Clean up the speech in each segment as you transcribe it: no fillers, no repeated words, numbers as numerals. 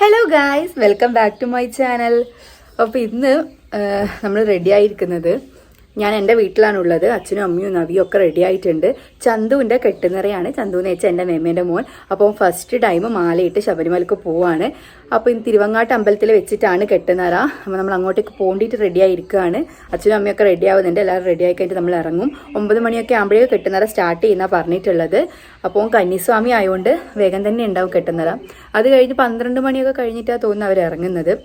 Hello guys, welcome back to my channel. അപ്പോൾ ഇന്ന് നമ്മൾ റെഡി ആയിരിക്കുന്നത്, ഞാൻ എൻ്റെ വീട്ടിലാണുള്ളത്. അച്ഛനും അമ്മയും നവിയും ഒക്കെ റെഡി ആയിട്ടുണ്ട്. ചന്തുവിൻ്റെ കെട്ടുനിറയാണ്. ചന്തുവിനെ വെച്ചാൽ എൻ്റെ മേമേൻ്റെ മോൻ. അപ്പോൾ ഫസ്റ്റ് ടൈം മാലയിട്ട് ശബരിമലക്ക് പോവാണ്. അപ്പോൾ ഇന്ന് തിരുവങ്ങാട്ട് അമ്പലത്തിൽ വെച്ചിട്ടാണ് കെട്ടുനിറ. അപ്പോൾ നമ്മൾ അങ്ങോട്ടേക്ക് പോകേണ്ടിയിട്ട് റെഡി ആയിരിക്കുകയാണ്. അച്ഛനും അമ്മയൊക്കെ റെഡി ആവുന്നുണ്ട്. എല്ലാവരും റെഡി ആയി കഴിഞ്ഞിട്ട് നമ്മൾ ഇറങ്ങും. 9 മണിയൊക്കെ ആകുമ്പോഴേക്ക് കെട്ടുനിറ സ്റ്റാർട്ട് ചെയ്യുന്നതാണ് പറഞ്ഞിട്ടുള്ളത്. അപ്പോൾ കന്നിസ്വാമി ആയതുകൊണ്ട് വേഗം തന്നെ ഉണ്ടാവും കെട്ടുനിറ. അത് കഴിഞ്ഞ് 12 മണിയൊക്കെ കഴിഞ്ഞിട്ടാണ് തോന്നുന്നു അവർ ഇറങ്ങുന്നത്.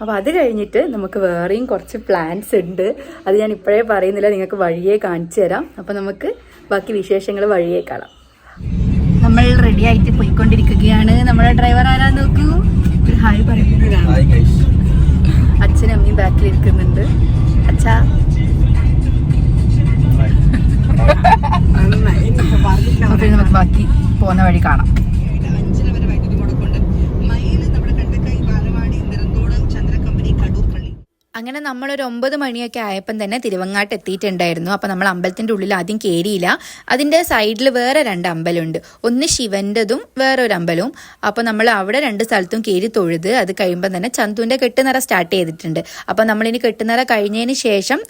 അപ്പോൾ അത് കഴിഞ്ഞിട്ട് നമുക്ക് വേറെയും കുറച്ച് പ്ലാൻസ് ഉണ്ട്. അത് ഞാൻ ഇപ്പോഴേ പറയുന്നില്ല, നിങ്ങൾക്ക് വഴിയെ കാണിച്ചു തരാം. അപ്പോൾ നമുക്ക് ബാക്കി വിശേഷങ്ങൾ വഴിയെ കാണാം. നമ്മൾ റെഡി ആയിട്ട് പോയിക്കൊണ്ടിരിക്കുകയാണ്. നമ്മുടെ ഡ്രൈവർ ആരാ നോക്കൂ, ഒരു ഹായ് പറയുന്നതാണ്. അച്ഛനും അമ്മയും ബാക്കിൽ ഇരിക്കുന്നുണ്ട്. അച്ഛാ അപ്പോൾ നമുക്ക് ബാക്കി പോകുന്ന വഴി കാണാം. അങ്ങനെ നമ്മളൊരു 9 മണിയൊക്കെ ആയപ്പം തന്നെ തിരുവങ്ങാട്ട് എത്തിയിട്ടുണ്ടായിരുന്നു. അപ്പോൾ നമ്മൾ അമ്പലത്തിൻ്റെ ഉള്ളിൽ ആദ്യം കയറിയില്ല. അതിൻ്റെ സൈഡിൽ വേറെ 2 അമ്പലമുണ്ട്. ഒന്ന് ശിവൻ്റെതും വേറൊരു അമ്പലവും. അപ്പോൾ നമ്മൾ അവിടെ 2 സ്ഥലത്തും കയറി തൊഴുത് അത് കഴിയുമ്പോൾ തന്നെ ചന്തുവിൻ്റെ കെട്ടുനിറ സ്റ്റാർട്ട് ചെയ്തിട്ടുണ്ട്. അപ്പോൾ നമ്മളിനി കെട്ടുനിറ കഴിഞ്ഞതിന് ശേഷം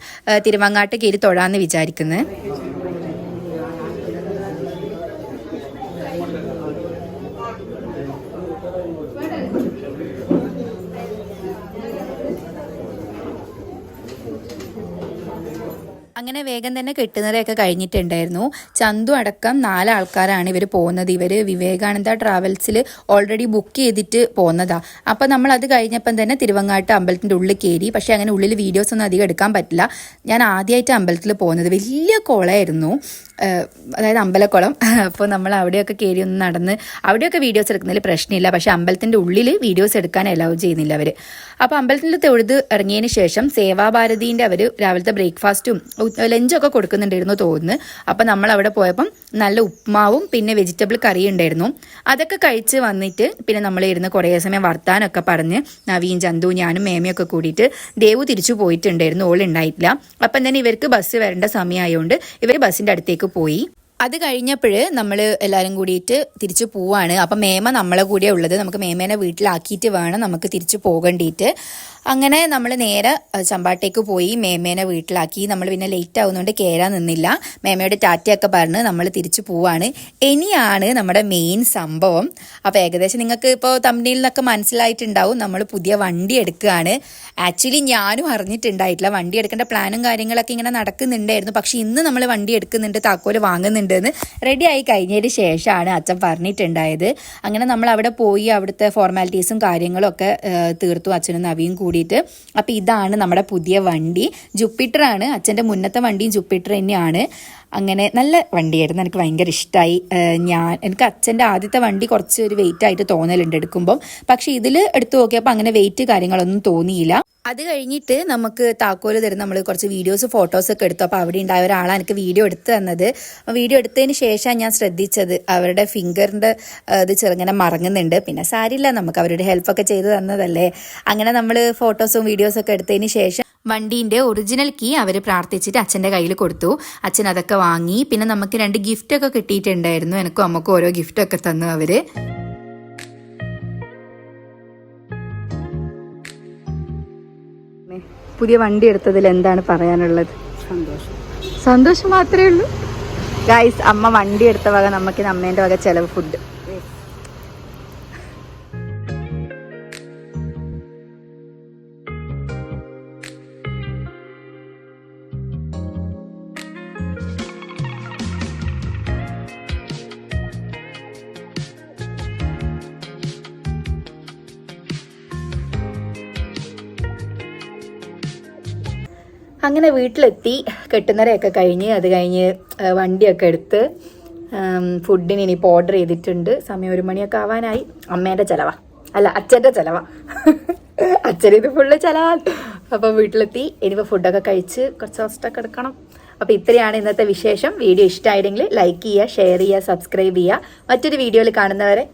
തിരുവങ്ങാട്ട് കയറി തൊഴാമെന്ന് വിചാരിക്കുന്നത്. അങ്ങനെ വേഗം തന്നെ കെട്ടുനിറയൊക്കെ കഴിഞ്ഞിട്ടുണ്ടായിരുന്നു. ചന്തു അടക്കം 4 ആൾക്കാരാണ് ഇവർ പോകുന്നത്. ഇവർ വിവേകാനന്ദ ട്രാവൽസിൽ ഓൾറെഡി ബുക്ക് ചെയ്തിട്ട് പോകുന്നതാ. അപ്പോൾ നമ്മൾ അത് കഴിഞ്ഞപ്പം തന്നെ തിരുവങ്ങാട്ട് അമ്പലത്തിൻ്റെ ഉള്ളിൽ കയറി. പക്ഷേ അങ്ങനെ ഉള്ളിൽ വീഡിയോസ് ഒന്നും അധികം എടുക്കാൻ പറ്റില്ല. ഞാൻ ആദ്യമായിട്ട് അമ്പലത്തിൽ പോകുന്നത്. വലിയ കുളമായിരുന്നു, അതായത് അമ്പലക്കുളം. അപ്പോൾ നമ്മൾ അവിടെയൊക്കെ കയറി ഒന്ന് നടന്ന് അവിടെയൊക്കെ വീഡിയോസ് എടുക്കുന്നതിൽ പ്രശ്നമില്ല. പക്ഷേ അമ്പലത്തിൻ്റെ ഉള്ളിൽ വീഡിയോസ് എടുക്കാൻ അലൗ ചെയ്യുന്നില്ല അവർ. അപ്പോൾ അമ്പലത്തിൽ തൊഴുത് ഇറങ്ങിയതിന് ശേഷം സേവാഭാരതീൻ്റെ അവർ രാവിലത്തെ ബ്രേക്ക്ഫാസ്റ്റും ലഞ്ചൊക്കെ കൊടുക്കുന്നുണ്ടായിരുന്നു തോന്നുന്നു. അപ്പം നമ്മൾ അവിടെ പോയപ്പം നല്ല ഉപ്മാവും പിന്നെ വെജിറ്റബിൾ കറിയും ഉണ്ടായിരുന്നു. അതൊക്കെ കഴിച്ച് വന്നിട്ട് പിന്നെ നമ്മൾ ഇരുന്ന് കുറേ സമയം വർത്താനൊക്കെ പറഞ്ഞ് നവീൻ, ചന്തു, ഞാനും മേമയൊക്കെ കൂടിയിട്ട് ദേവു തിരിച്ചു പോയിട്ടുണ്ടായിരുന്നു. ഓളുണ്ടായിട്ടില്ല. അപ്പം തന്നെ ഇവർക്ക് ബസ് വരേണ്ട സമയമായതുകൊണ്ട് ഇവർ ബസ്സിൻ്റെ അടുത്തേക്ക് പോയി. അത് കഴിഞ്ഞപ്പോൾ നമ്മൾ എല്ലാവരും കൂടിയിട്ട് തിരിച്ചു പോവാണ്. അപ്പം മേമ നമ്മളെ കൂടിയാണ് ഉള്ളത്. നമുക്ക് മേമേനെ വീട്ടിലാക്കിയിട്ട് വേണം നമുക്ക് തിരിച്ചു പോകേണ്ടിയിട്ട്. അങ്ങനെ നമ്മൾ നേരെ ചമ്പാട്ടേക്ക് പോയി മേമേനെ വീട്ടിലാക്കി. നമ്മൾ പിന്നെ ലേറ്റ് ആവുന്നതുകൊണ്ട് കയറാൻ നിന്നില്ല. മേമയുടെ ടാറ്റയൊക്കെ പറഞ്ഞ് നമ്മൾ തിരിച്ചു പോവാണ്. ഇനിയാണ് നമ്മുടെ മെയിൻ സംഭവം. അപ്പോൾ ഏകദേശം നിങ്ങൾക്ക് ഇപ്പോൾ തമ്മിലിൽ നിന്നൊക്കെ മനസ്സിലായിട്ടുണ്ടാവും, നമ്മൾ പുതിയ വണ്ടി എടുക്കുകയാണ്. ആക്ച്വലി ഞാനും അറിഞ്ഞിട്ടുണ്ടായിട്ടില്ല. വണ്ടി എടുക്കേണ്ട പ്ലാനും കാര്യങ്ങളൊക്കെ ഇങ്ങനെ നടക്കുന്നുണ്ടായിരുന്നു. പക്ഷേ ഇന്ന് നമ്മൾ വണ്ടി എടുക്കുന്നുണ്ട്, താക്കോല് വാങ്ങുന്നുണ്ടെന്ന് റെഡി ആയി കഴിഞ്ഞതിന് ശേഷമാണ് അച്ഛൻ പറഞ്ഞിട്ടുണ്ടായത്. അങ്ങനെ നമ്മൾ അവിടെ പോയി അവിടുത്തെ ഫോർമാലിറ്റീസും കാര്യങ്ങളും ഒക്കെ തീർത്തു, അച്ഛനും നവിയും കൂടിയിട്ട്. അപ്പോൾ ഇതാണ് നമ്മുടെ പുതിയ വണ്ടി. ജുപ്പിറ്ററാണ്. അച്ഛൻ്റെ മുന്നത്തെ വണ്ടിയും ജുപ്പിറ്റർ തന്നെയാണ്. അങ്ങനെ നല്ല വണ്ടിയായിരുന്നു, എനിക്ക് ഭയങ്കര ഇഷ്ടമായി. എനിക്ക് അച്ഛൻ്റെ ആദ്യത്തെ വണ്ടി കുറച്ച് ഒരു വെയിറ്റ് ആയിട്ട് തോന്നലുണ്ട് എടുക്കുമ്പം. പക്ഷേ ഇതിൽ എടുത്തു നോക്കിയപ്പോൾ അങ്ങനെ വെയിറ്റ് കാര്യങ്ങളൊന്നും തോന്നിയില്ല. അത് കഴിഞ്ഞിട്ട് നമുക്ക് താക്കോല് തരുന്ന നമ്മൾ കുറച്ച് വീഡിയോസ് ഫോട്ടോസൊക്കെ എടുത്തു. അപ്പോൾ അവിടെ ഉണ്ടായ ഒരാളാണ് എനിക്ക് വീഡിയോ എടുത്ത് തന്നത്. വീഡിയോ എടുത്തതിന് ശേഷം ഞാൻ ശ്രദ്ധിച്ചത് അവരുടെ ഫിംഗറിൻ്റെ ഇത് ചെറുങ്ങനെ മറങ്ങുന്നുണ്ട്. പിന്നെ സാരില്ല, നമുക്ക് അവരുടെ ഹെൽപ്പൊക്കെ ചെയ്ത് തന്നതല്ലേ. അങ്ങനെ നമ്മൾ ഫോട്ടോസും വീഡിയോസൊക്കെ എടുത്തതിന് ശേഷം വണ്ടീൻ്റെ ഒറിജിനൽ കീ അവർ പ്രാർത്ഥിച്ചിട്ട് അച്ഛൻ്റെ കയ്യിൽ കൊടുത്തു. അച്ഛൻ അതൊക്കെ വാങ്ങി. പിന്നെ നമുക്ക് 2 ഗിഫ്റ്റൊക്കെ കിട്ടിയിട്ടുണ്ടായിരുന്നു. എനിക്കും അമ്മക്കും ഓരോ ഗിഫ്റ്റൊക്കെ തന്നു അവർ. പുതിയ വണ്ടി എടുത്തതിൽ എന്താണ് പറയാനുള്ളത്? സന്തോഷം മാത്രമേ ഉള്ളൂ ഗായ്സ്. അമ്മ വണ്ടി എടുത്ത വക നമുക്ക് അമ്മേൻ്റെ വക ചെലവ് ഫുഡ്. അങ്ങനെ വീട്ടിലെത്തി കെട്ടുനിറയൊക്കെ കഴിഞ്ഞ് അത് കഴിഞ്ഞ് വണ്ടിയൊക്കെ എടുത്ത് ഫുഡിന് ഇനിയിപ്പോൾ ഓർഡർ ചെയ്തിട്ടുണ്ട്. സമയം 1 മണിയൊക്കെ ആവാനായി. അമ്മേൻ്റെ ചിലവാ, അല്ല അച്ഛൻ്റെ ചിലവാ. അച്ഛനിത് ഫുള്ള് ചിലവാ. അപ്പോൾ വീട്ടിലെത്തി ഇനിയിപ്പോൾ ഫുഡൊക്കെ കഴിച്ച് കുറച്ച് റെസ്റ്റൊക്കെ എടുക്കണം. അപ്പോൾ ഇത്രയാണ് ഇന്നത്തെ വിശേഷം. വീഡിയോ ഇഷ്ടമായില്ലെങ്കിൽ ലൈക്ക് ചെയ്യുക, ഷെയർ ചെയ്യുക, സബ്സ്ക്രൈബ് ചെയ്യുക. മറ്റൊരു വീഡിയോയിൽ കാണുന്നവരെ